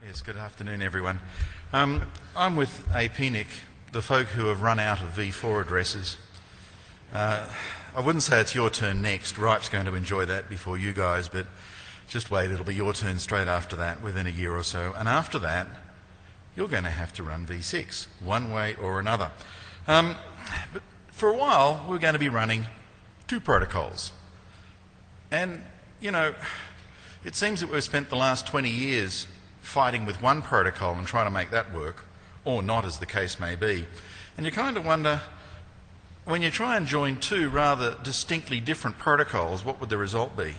Yes, good afternoon everyone. I'm with APNIC, the folk who have run out of V4 addresses. I wouldn't say it's your turn next. Ripe's going to enjoy that before you guys, but just wait, it'll be your turn straight after that within a year or so. And after that, you're going to have to run V6, one way or another. But for a while, we're going to be running two protocols. And, you know, it seems that we've spent the last 20 years fighting with one protocol and trying to make that work, or not as the case may be. And you kind of wonder, when you try and join two rather distinctly different protocols, what would the result be?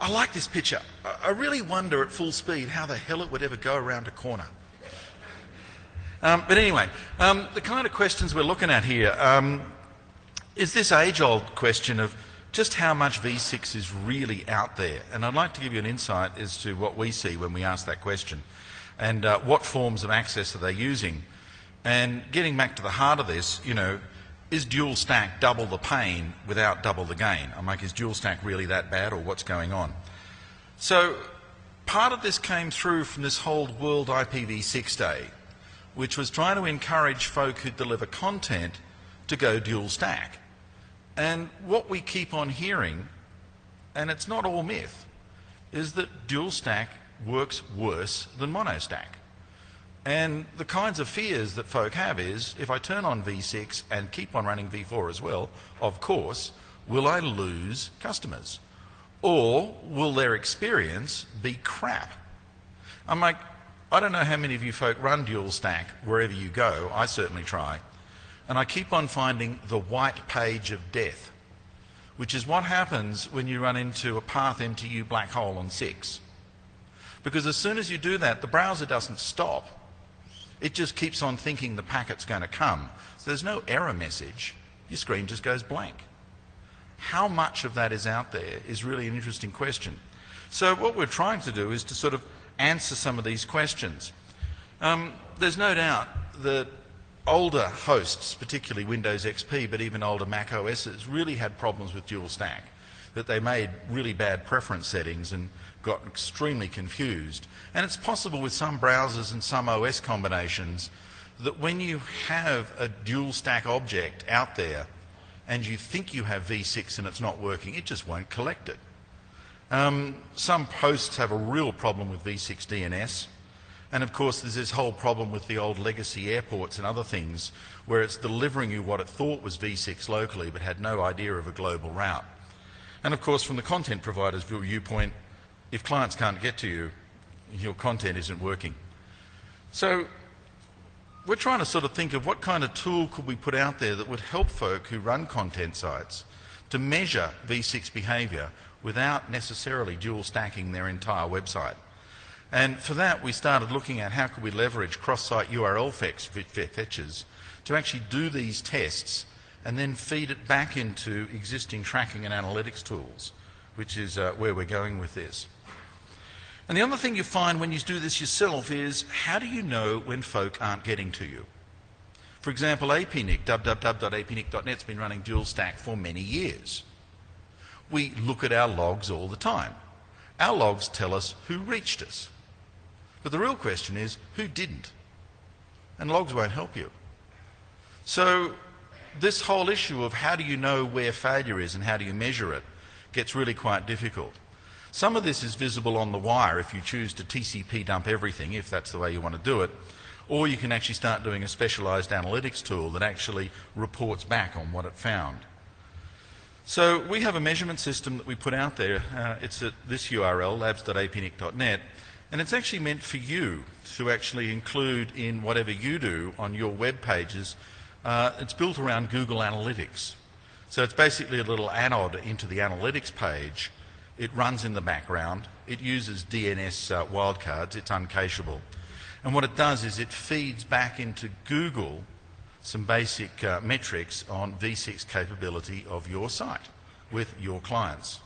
I like this picture. I really wonder at full speed how the hell it would ever go around a corner. But anyway, the kind of questions we're looking at here is this age-old question of just how much V6 is really out there. And I'd like to give you an insight as to what we see when we ask that question and what forms of access are they using. And getting back to the heart of this, you know, is dual stack double the pain without double the gain? I'm like, is dual stack really that bad, or what's going on? So part of this came through from this whole World IPv6 Day, which was trying to encourage folk who deliver content to go dual stack. And what we keep on hearing, and it's not all myth, is that dual stack works worse than mono stack. And the kinds of fears that folk have is, if I turn on V6 and keep on running V4 as well, of course, will I lose customers? Or will their experience be crap? I'm like, I don't know how many of you folk run dual stack wherever you go. I certainly try. And I keep on finding the white page of death, which is what happens when you run into a path MTU black hole on 6. Because as soon as you do that, the browser doesn't stop. It just keeps on thinking the packet's going to come. So there's no error message. Your screen just goes blank. How much of that is out there is really an interesting question. So what we're trying to do is to sort of answer some of these questions. There's no doubt that older hosts, particularly Windows XP, but even older Mac OSs, really had problems with dual stack, that they made really bad preference settings and got extremely confused. And it's possible with some browsers and some OS combinations that when you have a dual stack object out there and you think you have V6 and it's not working, it just won't collect it. Some hosts have a real problem with V6 DNS. And of course there's this whole problem with the old legacy airports and other things where it's delivering you what it thought was V6 locally but had no idea of a global route. And of course from the content provider's viewpoint, if clients can't get to you, your content isn't working. So we're trying to sort of think of what kind of tool could we put out there that would help folk who run content sites to measure V6 behavior without necessarily dual stacking their entire website. And for that, we started looking at how could we leverage cross-site URL fetches to actually do these tests and then feed it back into existing tracking and analytics tools, which is where we're going with this. And the other thing you find when you do this yourself is, how do you know when folk aren't getting to you? For example, APNIC, www.apnic.net's been running dual stack for many years. We look at our logs all the time. Our logs tell us who reached us. But the real question is, who didn't? And logs won't help you. So this whole issue of how do you know where failure is and how do you measure it gets really quite difficult. Some of this is visible on the wire if you choose to TCP dump everything, if that's the way you want to do it, or you can actually start doing a specialized analytics tool that actually reports back on what it found. So we have a measurement system that we put out there. It's at this URL, labs.apnic.net, and it's actually meant for you to actually include in whatever you do on your web pages. It's built around Google Analytics. So it's basically a little anode into the analytics page. It runs in the background. It uses DNS wildcards. It's uncacheable. And what it does is it feeds back into Google some basic metrics on V6 capability of your site with your clients.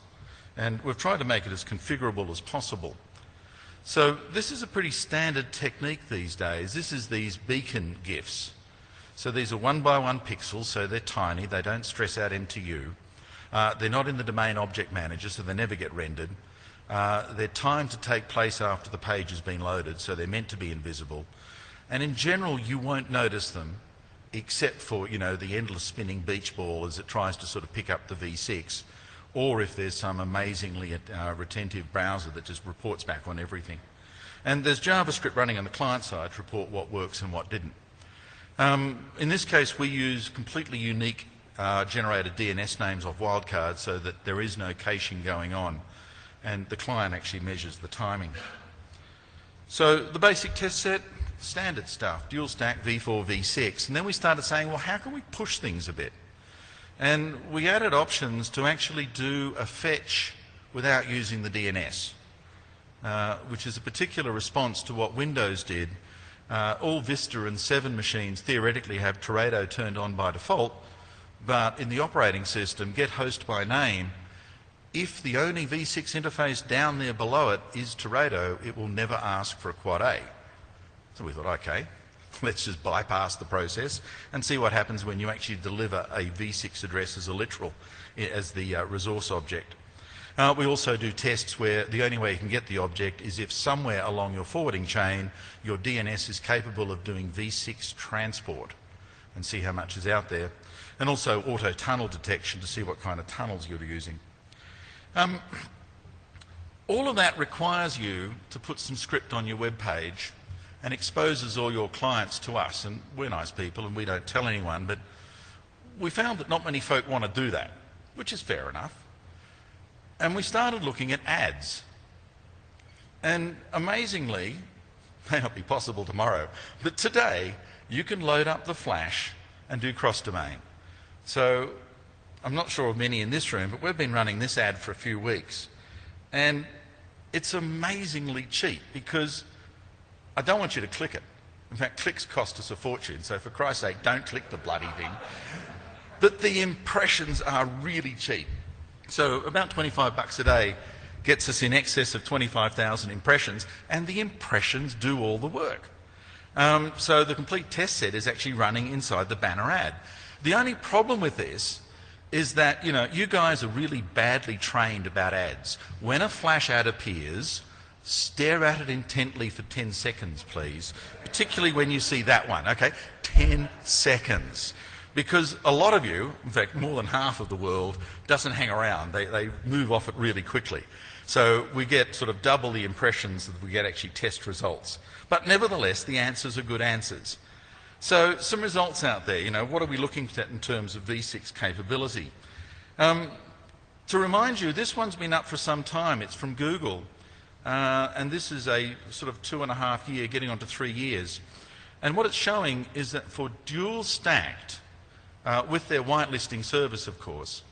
And we've tried to make it as configurable as possible. So this is a pretty standard technique these days. This is these beacon GIFs. So these are 1 by 1 pixels, so they're tiny, they don't stress out MTU. They're not in the domain object manager, so they never get rendered. They're timed to take place after the page has been loaded, so they're meant to be invisible. And in general, you won't notice them, except for, you know, the endless spinning beach ball as it tries to sort of pick up the V6, or if there's some amazingly retentive browser that just reports back on everything. And there's JavaScript running on the client side to report what works and what didn't. In this case, we use completely unique generated DNS names of wildcards so that there is no caching going on, and the client actually measures the timing. So the basic test set, standard stuff, dual stack, v4, v6, and then we started saying, well, how can we push things a bit? And we added options to actually do a fetch without using the DNS, which is a particular response to what Windows did. All Vista and 7 machines theoretically have Teredo turned on by default, but in the operating system, get host by name, if the only v6 interface down there below it is Teredo, it will never ask for a quad A. So we thought, okay, let's just bypass the process and see what happens when you actually deliver a v6 address as a literal, as the resource object. We also do tests where the only way you can get the object is if somewhere along your forwarding chain your DNS is capable of doing v6 transport, and see how much is out there. And also auto tunnel detection to see what kind of tunnels you're using. All of that requires you to put some script on your web page and exposes all your clients to us. And we're nice people and we don't tell anyone, but we found that not many folk want to do that, which is fair enough. And we started looking at ads. And amazingly, may not be possible tomorrow, but today you can load up the Flash and do cross-domain. So I'm not sure of many in this room, but we've been running this ad for a few weeks. And it's amazingly cheap because I don't want you to click it. In fact, clicks cost us a fortune, so for Christ's sake, don't click the bloody thing. But the impressions are really cheap. So about 25 bucks a day gets us in excess of 25,000 impressions, and the impressions do all the work. So the complete test set is actually running inside the banner ad. The only problem with this is that, you know, you guys are really badly trained about ads. When a flash ad appears, stare at it intently for 10 seconds, please, particularly when you see that one, okay? 10 seconds. Because a lot of you, in fact more than half of the world, doesn't hang around. They move off it really quickly. So we get sort of double the impressions that we get actually test results. But nevertheless, the answers are good answers. So some results out there, you know, what are we looking at in terms of v6 capability? To remind you, this one's been up for some time. It's from Google. And this is a sort of 2.5 year, getting on to 3 years. And what it's showing is that for dual stacked, with their whitelisting service, of course,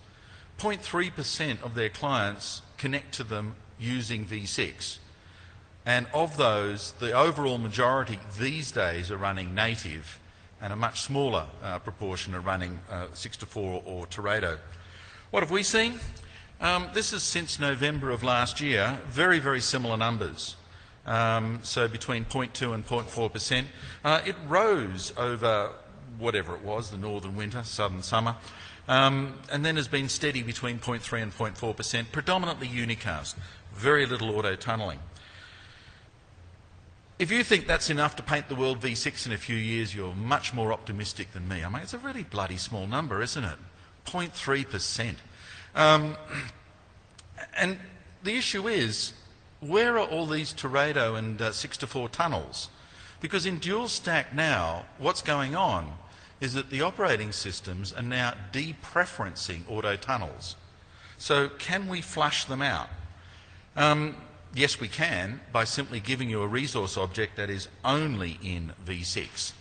0.3% of their clients connect to them using v6. And of those, the overall majority these days are running native, and a much smaller proportion are running 6-4 or Teredo. What have we seen? This is since November of last year, very, very similar numbers. So between 0.2 and 0.4%. It rose over whatever it was, the northern winter, southern summer, and then has been steady between 0.3 and 0.4%, predominantly unicast, very little auto-tunnelling. If you think that's enough to paint the world v6 in a few years, you're much more optimistic than me. I mean, it's a really bloody small number, isn't it? 0.3%. And the issue is, where are all these Teredo and 6-4 tunnels? Because in dual stack now, what's going on is that the operating systems are now depreferencing auto tunnels. So can we flush them out? Yes, we can, by simply giving you a resource object that is only in v6.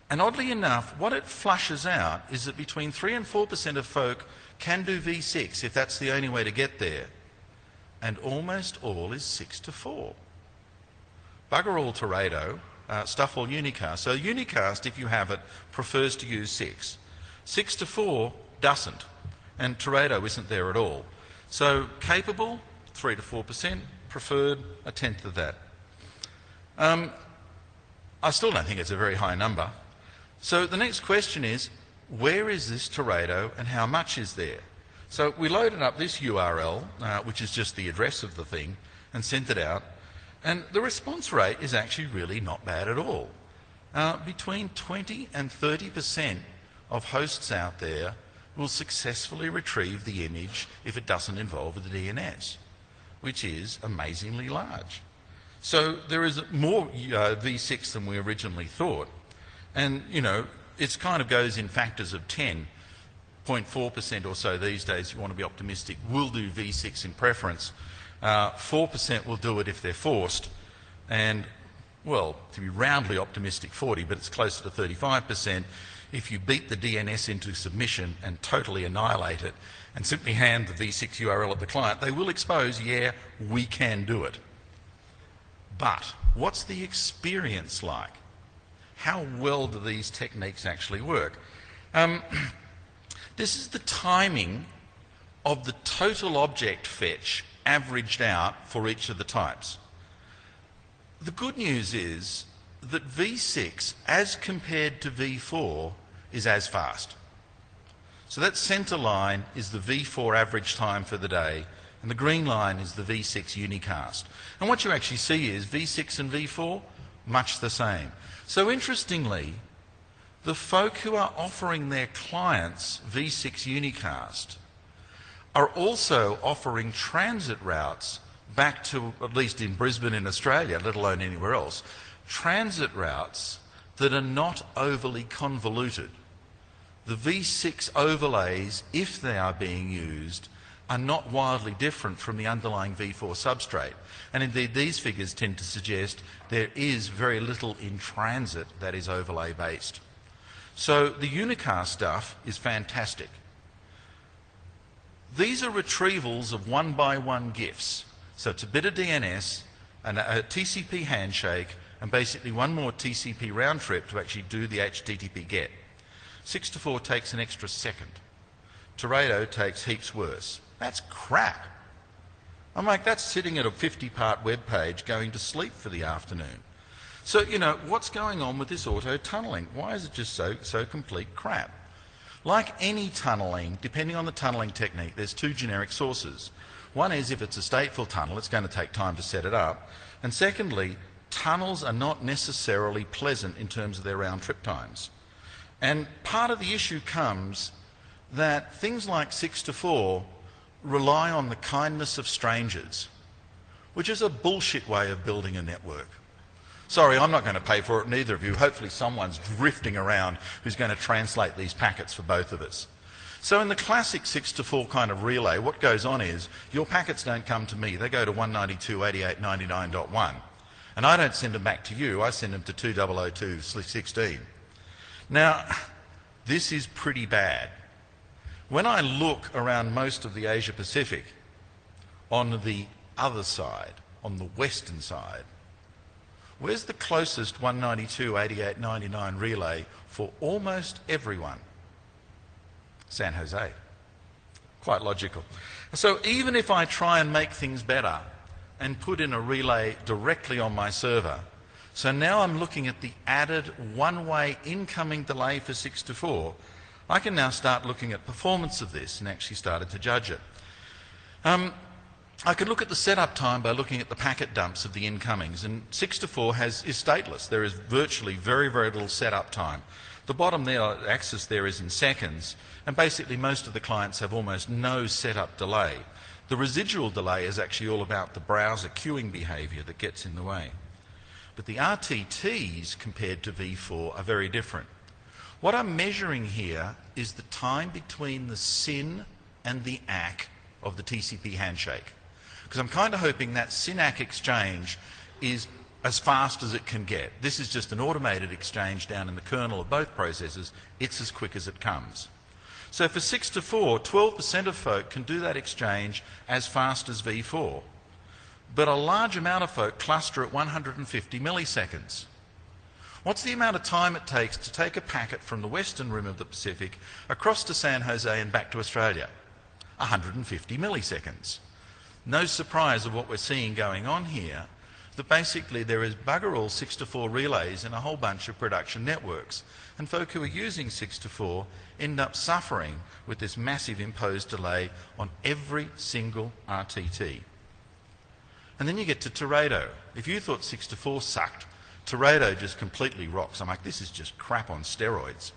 And oddly enough, what it flushes out is that between 3 and 4% of folk can do v6 if that's the only way to get there. And almost all is 6-4. Bugger all Teredo, stuff all unicast. So unicast, if you have it, prefers to use 6. 6-4 doesn't, and Teredo isn't there at all. So capable, 3 to 4%, preferred, 1/10 of that. I still don't think it's a very high number. So the next question is, where is this Teredo and how much is there? So we loaded up this URL, which is just the address of the thing, and sent it out. And the response rate is actually really not bad at all. Between 20 and 30% of hosts out there will successfully retrieve the image if it doesn't involve the DNS, which is amazingly large. So there is more V6 than we originally thought. And, you know, it kind of goes in factors of 10. 0.4% or so these days, if you want to be optimistic, will do V6 in preference. 4% will do it if they're forced. And, well, to be roundly optimistic, 40, but it's closer to 35%. If you beat the DNS into submission and totally annihilate it and simply hand the V6 URL at the client, they will expose, yeah, we can do it. But what's the experience like? How well do these techniques actually work? This is the timing of the total object fetch averaged out for each of the types. The good news is that V6, as compared to V4, is as fast. So that centre line is the V4 average time for the day, and the green line is the V6 unicast. And what you actually see is V6 and V4, much the same. So interestingly, the folk who are offering their clients V6 unicast are also offering transit routes back to, at least in Brisbane in Australia, let alone anywhere else, transit routes that are not overly convoluted. The V6 overlays, if they are being used, are not wildly different from the underlying V4 substrate. And indeed, these figures tend to suggest there is very little in transit that is overlay based. So the unicast stuff is fantastic. These are retrievals of one-by-one GIFs. So it's a bit of DNS, and a TCP handshake, and basically one more TCP round trip to actually do the HTTP GET. 6-4 takes an extra second. Teredo takes heaps worse. That's crap. I'm like, that's sitting at a 50-part web page going to sleep for the afternoon. So, you know, what's going on with this auto-tunneling? Why is it just so complete crap? Like any tunneling, depending on the tunneling technique, there's two generic sources. One is if it's a stateful tunnel, it's going to take time to set it up. And secondly, tunnels are not necessarily pleasant in terms of their round trip times. And part of the issue comes that things like 6-4 rely on the kindness of strangers, which is a bullshit way of building a network. Sorry, I'm not going to pay for it, neither of you. Hopefully someone's drifting around who's going to translate these packets for both of us. So in the classic 6-4 kind of relay, what goes on is your packets don't come to me. They go to 192.88.99.1. And I don't send them back to you. I send them to 2002/16. Now, this is pretty bad. When I look around most of the Asia Pacific, on the other side, on the western side, where's the closest 192.88.99 relay for almost everyone? San Jose. Quite logical. So even if I try and make things better and put in a relay directly on my server, so now I'm looking at the added one-way incoming delay for 6-4, I can now start looking at performance of this and actually started to judge it. I can look at the setup time by looking at the packet dumps of the incomings, and 6-4 is stateless. There is virtually very little setup time. The bottom there, axis there, is in seconds, and basically most of the clients have almost no setup delay. The residual delay is actually all about the browser queuing behaviour that gets in the way. But the RTTs compared to V4 are very different. What I'm measuring here is the time between the SYN and the ACK of the TCP handshake. Because I'm kind of hoping that SYN-ACK exchange is as fast as it can get. This is just an automated exchange down in the kernel of both processes. It's as quick as it comes. So for 6-4, 12% of folk can do that exchange as fast as V4. But a large amount of folk cluster at 150 milliseconds. What's the amount of time it takes to take a packet from the western rim of the Pacific across to San Jose and back to Australia? 150 milliseconds. No surprise of what we're seeing going on here, that basically there is bugger all 6 to 4 relays in a whole bunch of production networks. And folk who are using 6 to 4 end up suffering with this massive imposed delay on every single RTT. And then you get to Teredo. If you thought 6 to 4 sucked, Teredo just completely rocks. I'm like, this is just crap on steroids.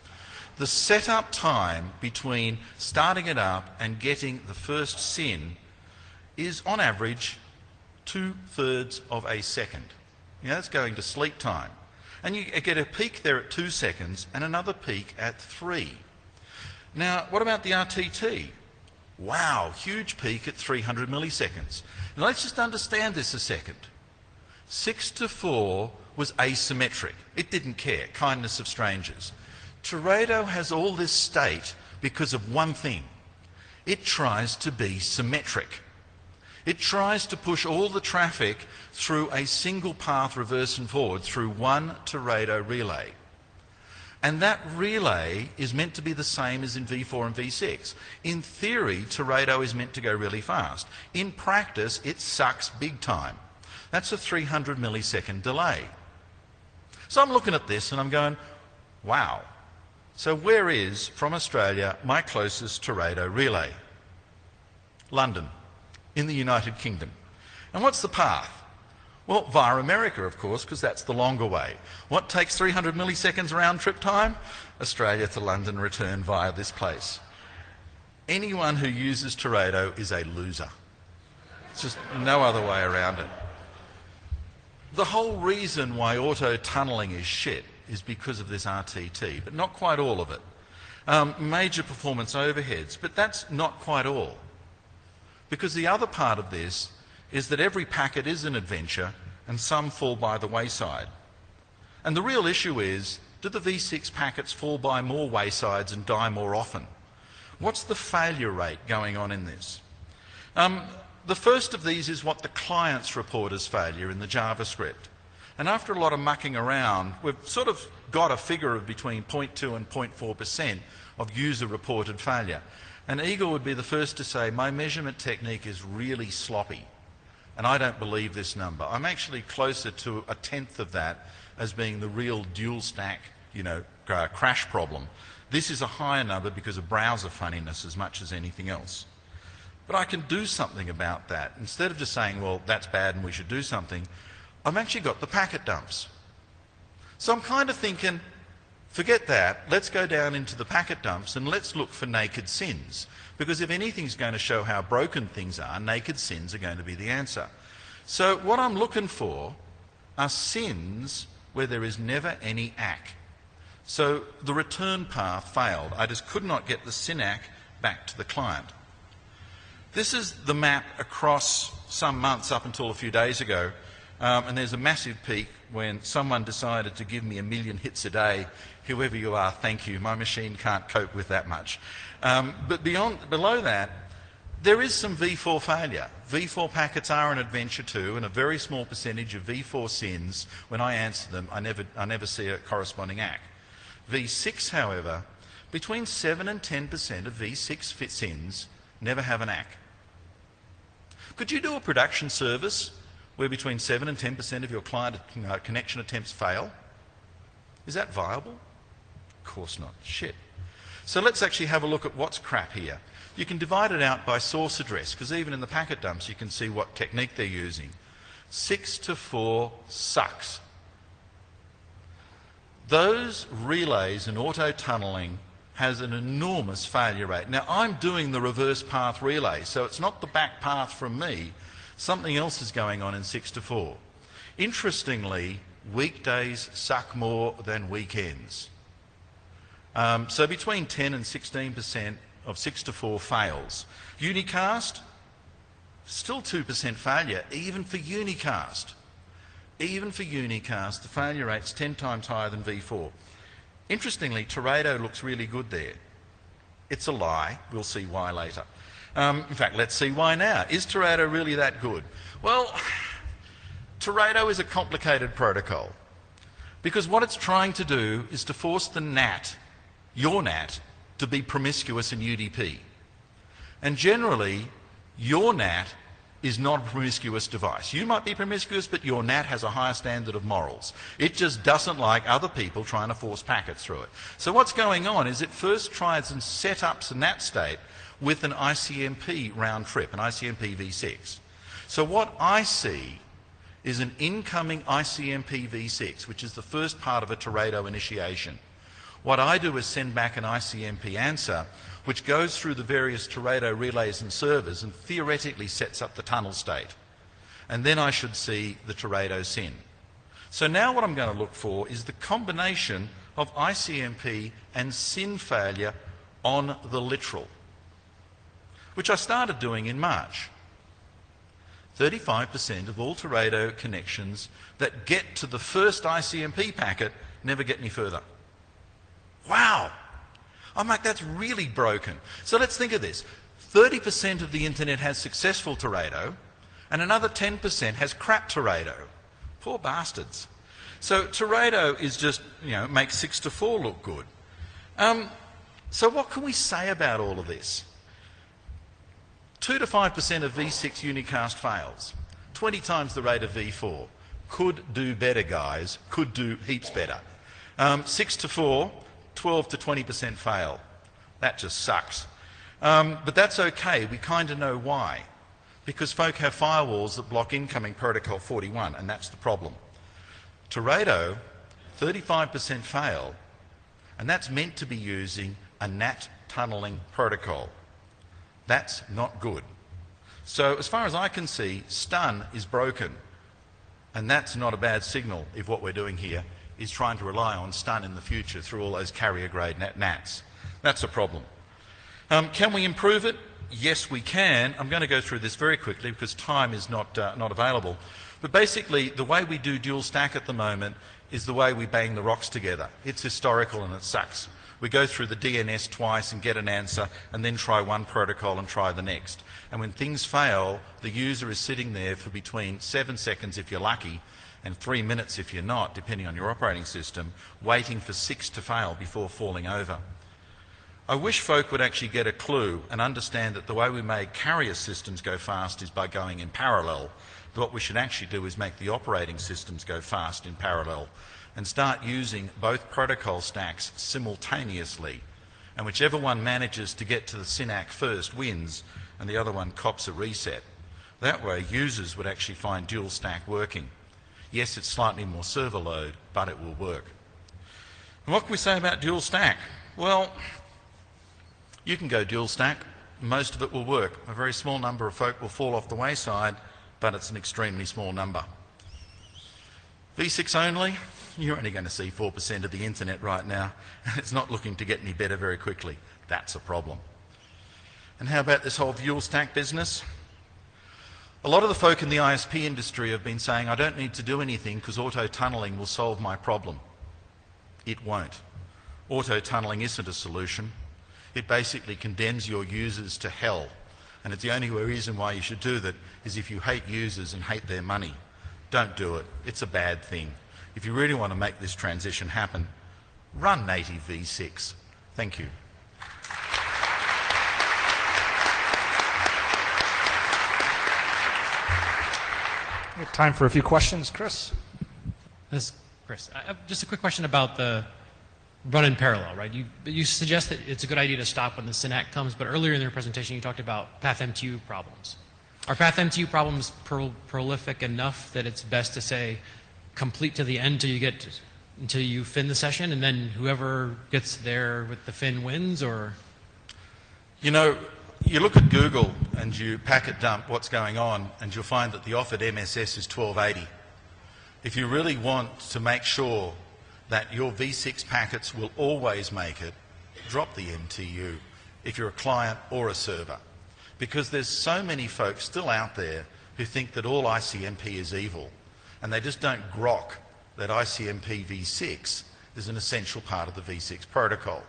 The setup time between starting it up and getting the first SYN is on average 2/3 of a second. That's going to sleep time. And you get a peak there at 2 seconds and another peak at 3. Now, what about the RTT? Wow, huge peak at 300 milliseconds. Now let's just understand this a second. 6 to 4 was asymmetric. It didn't care, kindness of strangers. Teredo has all this state because of one thing. It tries to be symmetric. It tries to push all the traffic through a single path reverse and forward through one Teredo relay. And that relay is meant to be the same as in V4 and V6. In theory, Teredo is meant to go really fast. In practice, it sucks big time. That's a 300 millisecond delay. So I'm looking at this and I'm going, wow. So where is, from Australia, my closest Teredo relay? London, in the United Kingdom. And what's the path? Well, via America, of course, because that's the longer way. What takes 300 milliseconds round trip time? Australia to London, return via this place. Anyone who uses Teredo is a loser. It's just no other way around it. The whole reason why auto-tunnelling is shit is because of this RTT, but not quite all of it. Major performance overheads, but that's not quite all. Because the other part of this is that every packet is an adventure and some fall by the wayside. And the real issue is, do the V6 packets fall by more waysides and die more often? What's the failure rate going on in this? The first of these is what the clients report as failure in the JavaScript. And after a lot of mucking around, we've sort of got a figure of between 0.2 and 0.4% of user-reported failure. And Igor would be the first to say, my measurement technique is really sloppy, and I don't believe this number. I'm actually closer to 1/10 of that as being the real dual stack, crash problem. This is a higher number because of browser funniness as much as anything else. But I can do something about that. Instead of just saying, well, that's bad and we should do something, I've actually got the packet dumps. So I'm kind of thinking, forget that, let's go down into the packet dumps and let's look for naked SYNs. Because if anything's going to show how broken things are, naked SYNs are going to be the answer. So what I'm looking for are SYNs where there is never any ACK. So the return path failed. I just could not get the SYN ACK back to the client. This is the map across some months up until a few days ago. And there's a massive peak when someone decided to give me 1 million hits a day. Whoever you are, thank you. My machine can't cope with that much. But below that, there is some V4 failure. V4 packets are an adventure too, and a very small percentage of V4 SYNs, when I answer them, I never see a corresponding ACK. V6, however, between 7 and 10% of V6 SYNs never have an ACK. Could you do a production service where between 7 and 10% of your client connection attempts fail? Is that viable? Of course not. Shit. So let's actually have a look at what's crap here. You can divide it out by source address, because even in the packet dumps you can see what technique they're using. 6 to 4 sucks. Those relays and auto-tunnelling has an enormous failure rate. Now I'm doing the reverse path relay, so it's not the back path from me. Something else is going on in 6 to 4. Interestingly, weekdays suck more than weekends. So between 10 and 16% of 6 to 4 fails. Unicast, still 2% failure, even for unicast. Even for unicast, the failure rate's 10 times higher than V4. Interestingly, Teredo looks really good there. It's a lie. We'll see why later. In fact, let's see why now. Is Teredo really that good? Well, Teredo is a complicated protocol because what it's trying to do is to force the NAT, your NAT, to be promiscuous in UDP. And generally, your NAT is not a promiscuous device. You might be promiscuous, but your NAT has a higher standard of morals. It just doesn't like other people trying to force packets through it. So what's going on is it first tries and set up a NAT state with an ICMP round trip, an ICMP v6. So what I see is an incoming ICMP v6, which is the first part of a Teredo initiation. What I do is send back an ICMP answer, which goes through the various Teredo relays and servers and theoretically sets up the tunnel state. And then I should see the Teredo SYN. So now what I'm going to look for is the combination of ICMP and SYN failure on the literal, which I started doing in March. 35% of all Teredo connections that get to the first ICMP packet never get any further. Wow! I'm like, that's really broken. So let's think of this. 30% of the internet has successful Teredo, and another 10% has crap Teredo. Poor bastards. So Teredo is just, makes 6 to 4 look good. So what can we say about all of this? 2 to 5% of V6 unicast fails. 20 times the rate of V4. Could do better, guys. Could do heaps better. 6 to 4. 12 to 20% fail. That just sucks. But that's okay. We kind of know why. Because folk have firewalls that block incoming protocol 41, and that's the problem. Teredo, 35% fail, and that's meant to be using a NAT tunneling protocol. That's not good. So as far as I can see, stun is broken, and that's not a bad signal if what we're doing here is trying to rely on stun in the future through all those carrier-grade NATs. That's a problem. Can we improve it? Yes, we can. I'm going to go through this very quickly because time is not available. But basically, the way we do dual stack at the moment is the way we bang the rocks together. It's historical and it sucks. We go through the DNS twice and get an answer and then try one protocol and try the next. And when things fail, the user is sitting there for between 7 seconds if you're lucky and 3 minutes if you're not, depending on your operating system, waiting for 6 to fail before falling over. I wish folk would actually get a clue and understand that the way we make carrier systems go fast is by going in parallel. But what we should actually do is make the operating systems go fast in parallel and start using both protocol stacks simultaneously. And whichever one manages to get to the SYNAC first wins, and the other one cops a reset. That way users would actually find dual stack working. Yes, it's slightly more server load, but it will work. And what can we say about dual stack? Well, you can go dual stack. Most of it will work. A very small number of folk will fall off the wayside, but it's an extremely small number. V6 only, you're only going to see 4% of the internet right now, and it's not looking to get any better very quickly. That's a problem. And how about this whole dual stack business? A lot of the folk in the ISP industry have been saying, I don't need to do anything because auto-tunneling will solve my problem. It won't. Auto-tunneling isn't a solution. It basically condemns your users to hell. And it's the only reason why you should do that is if you hate users and hate their money. Don't do it. It's a bad thing. If you really want to make this transition happen, run native v6. Thank you. We have time for a few questions. Chris? This is Chris. I have just a quick question about the run in parallel, right? You suggest that it's a good idea to stop when the SYNAC comes, but earlier in your presentation you talked about PathMTU problems. Are PathMTU problems prolific enough that it's best to say complete to the end until you fin the session, and then whoever gets there with the fin wins, or? You know, you look at Google and you packet dump what's going on, and you'll find that the offered MSS is 1280. If you really want to make sure that your V6 packets will always make it, drop the MTU if you're a client or a server. Because there's so many folks still out there who think that all ICMP is evil, and they just don't grok that ICMP v6 is an essential part of the v6 protocol.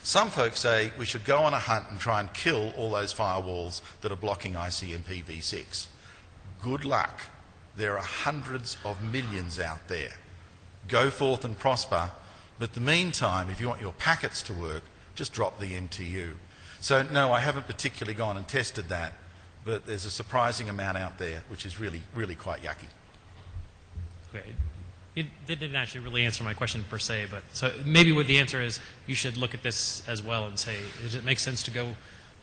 Some folks say we should go on a hunt and try and kill all those firewalls that are blocking ICMP v6. Good luck. There are hundreds of millions out there. Go forth and prosper, but in the meantime, if you want your packets to work, just drop the MTU. So no, I haven't particularly gone and tested that, but there's a surprising amount out there which is really, really quite yucky. Okay. You didn't actually really answer my question per se, but so maybe what the answer is, you should look at this as well and say, does it make sense to go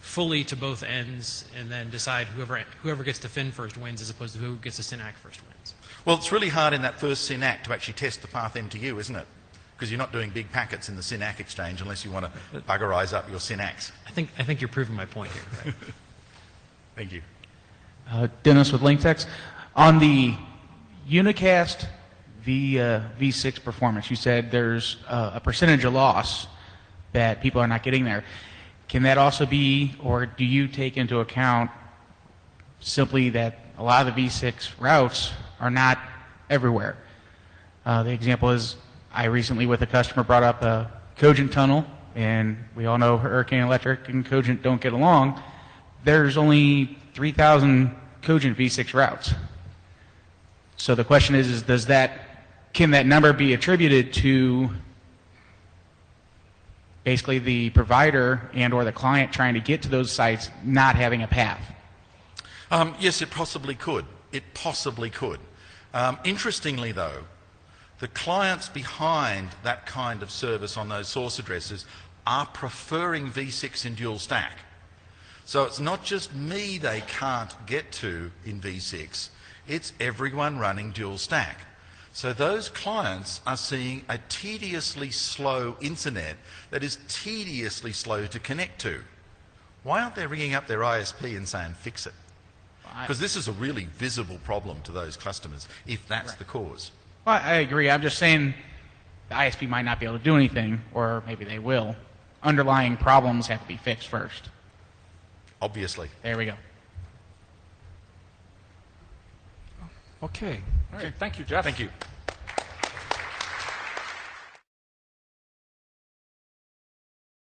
fully to both ends and then decide whoever gets to fin first wins as opposed to who gets to SYNAC first wins? Well, it's really hard in that first SYNAC to actually test the path MTU, isn't it? Because you're not doing big packets in the SYNAC exchange unless you want to buggerize up your SYNACs. I think you're proving my point here. Right? Thank you. Dennis with LinkTex. On the unicast V6 performance, you said there's a percentage of loss that people are not getting there. Can that also be, or do you take into account simply that a lot of the V6 routes are not everywhere? The example is, I recently with a customer brought up a Cogent tunnel, and we all know Hurricane Electric and Cogent don't get along. There's only 3,000 Cogent V6 routes. So the question is can that number be attributed to basically the provider and or the client trying to get to those sites not having a path? Yes, it possibly could. It possibly could. Interestingly, though, the clients behind that kind of service on those source addresses are preferring V6 in dual stack. So it's not just me they can't get to in V6, it's everyone running dual stack. So those clients are seeing a tediously slow internet that is tediously slow to connect to. Why aren't they ringing up their ISP and saying, fix it? Because this is a really visible problem to those customers, if that's the cause. Well, I agree. I'm just saying the ISP might not be able to do anything, or maybe they will. Underlying problems have to be fixed first. Obviously. There we go. Okay. All right. Thank you, Jeff. Thank you.